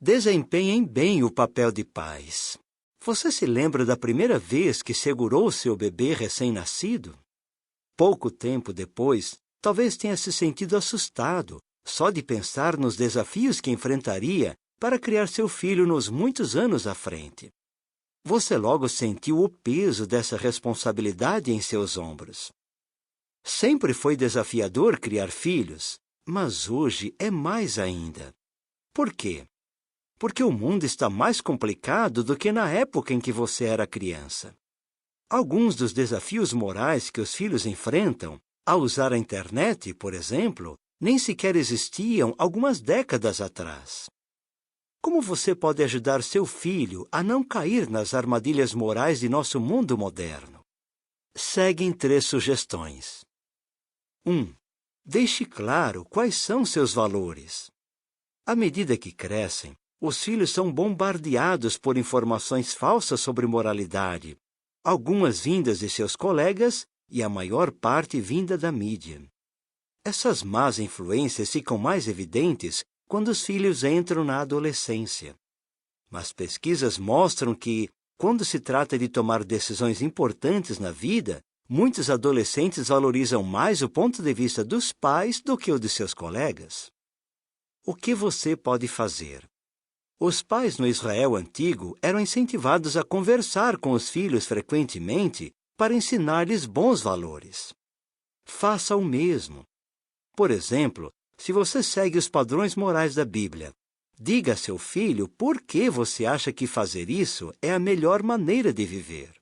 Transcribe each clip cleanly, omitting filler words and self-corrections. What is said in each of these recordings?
Desempenhem bem o papel de pais. Você se lembra da primeira vez que segurou seu bebê recém-nascido? Pouco tempo depois, talvez tenha se sentido assustado só de pensar nos desafios que enfrentaria para criar seu filho nos muitos anos à frente. Você logo sentiu o peso dessa responsabilidade em seus ombros. Sempre foi desafiador criar filhos, mas hoje é mais ainda. Por quê? Porque o mundo está mais complicado do que na época em que você era criança. Alguns dos desafios morais que os filhos enfrentam ao usar a internet, por exemplo, nem sequer existiam algumas décadas atrás. Como você pode ajudar seu filho a não cair nas armadilhas morais de nosso mundo moderno? Seguem 3 sugestões. 1. Deixe claro quais são seus valores. À medida que crescem, os filhos são bombardeados por informações falsas sobre moralidade, algumas vindas de seus colegas e a maior parte vinda da mídia. Essas más influências ficam mais evidentes quando os filhos entram na adolescência. Mas pesquisas mostram que, quando se trata de tomar decisões importantes na vida, muitos adolescentes valorizam mais o ponto de vista dos pais do que o de seus colegas. O que você pode fazer? Os pais no Israel antigo eram incentivados a conversar com os filhos frequentemente para ensinar-lhes bons valores. Faça o mesmo. Por exemplo, se você segue os padrões morais da Bíblia, diga a seu filho por que você acha que fazer isso é a melhor maneira de viver.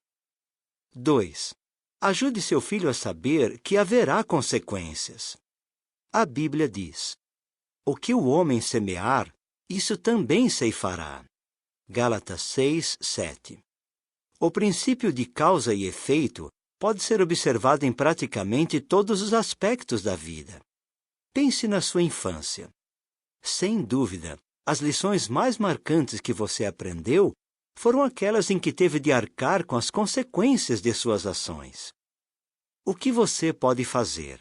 2. Ajude seu filho a saber que haverá consequências. A Bíblia diz: o que o homem semear, isso também ceifará. Gálatas 6, 7. O princípio de causa e efeito pode ser observado em praticamente todos os aspectos da vida. Pense na sua infância. Sem dúvida, as lições mais marcantes que você aprendeu foram aquelas em que teve de arcar com as consequências de suas ações. O que você pode fazer?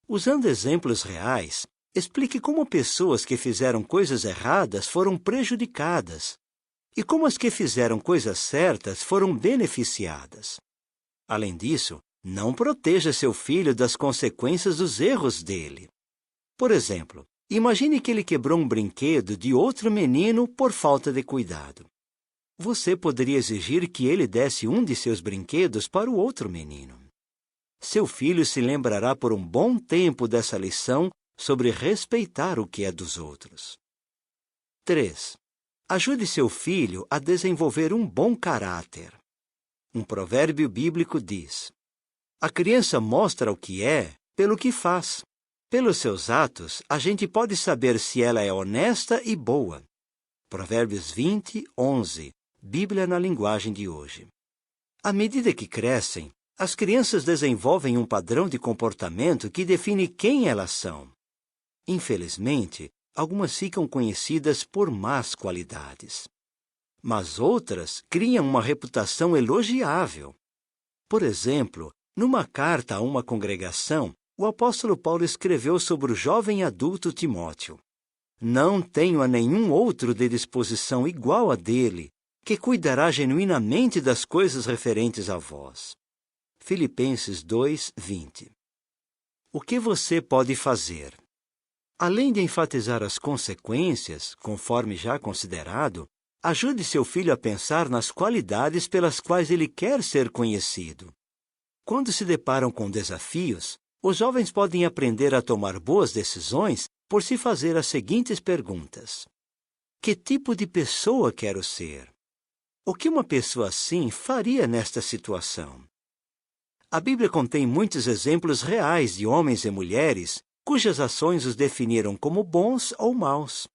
Usando exemplos reais, explique como pessoas que fizeram coisas erradas foram prejudicadas e como as que fizeram coisas certas foram beneficiadas. Além disso, não proteja seu filho das consequências dos erros dele. Por exemplo, imagine que ele quebrou um brinquedo de outro menino por falta de cuidado. Você poderia exigir que ele desse um de seus brinquedos para o outro menino. Seu filho se lembrará por um bom tempo dessa lição sobre respeitar o que é dos outros. 3. Ajude seu filho a desenvolver um bom caráter. Um provérbio bíblico diz: a criança mostra o que é pelo que faz. Pelos seus atos, a gente pode saber se ela é honesta e boa. Provérbios 20, 11. Bíblia na linguagem de hoje. À medida que crescem, as crianças desenvolvem um padrão de comportamento que define quem elas são. Infelizmente, algumas ficam conhecidas por más qualidades. Mas outras criam uma reputação elogiável. Por exemplo, numa carta a uma congregação, o apóstolo Paulo escreveu sobre o jovem adulto Timóteo: não tenho a nenhum outro de disposição igual a dele, que cuidará genuinamente das coisas referentes a vós. Filipenses 2, 20. O que você pode fazer? Além de enfatizar as consequências, conforme já considerado, ajude seu filho a pensar nas qualidades pelas quais ele quer ser conhecido. Quando se deparam com desafios, os jovens podem aprender a tomar boas decisões por se fazer as seguintes perguntas: que tipo de pessoa quero ser? O que uma pessoa assim faria nesta situação? A Bíblia contém muitos exemplos reais de homens e mulheres cujas ações os definiram como bons ou maus.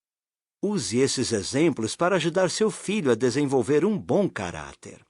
Use esses exemplos para ajudar seu filho a desenvolver um bom caráter.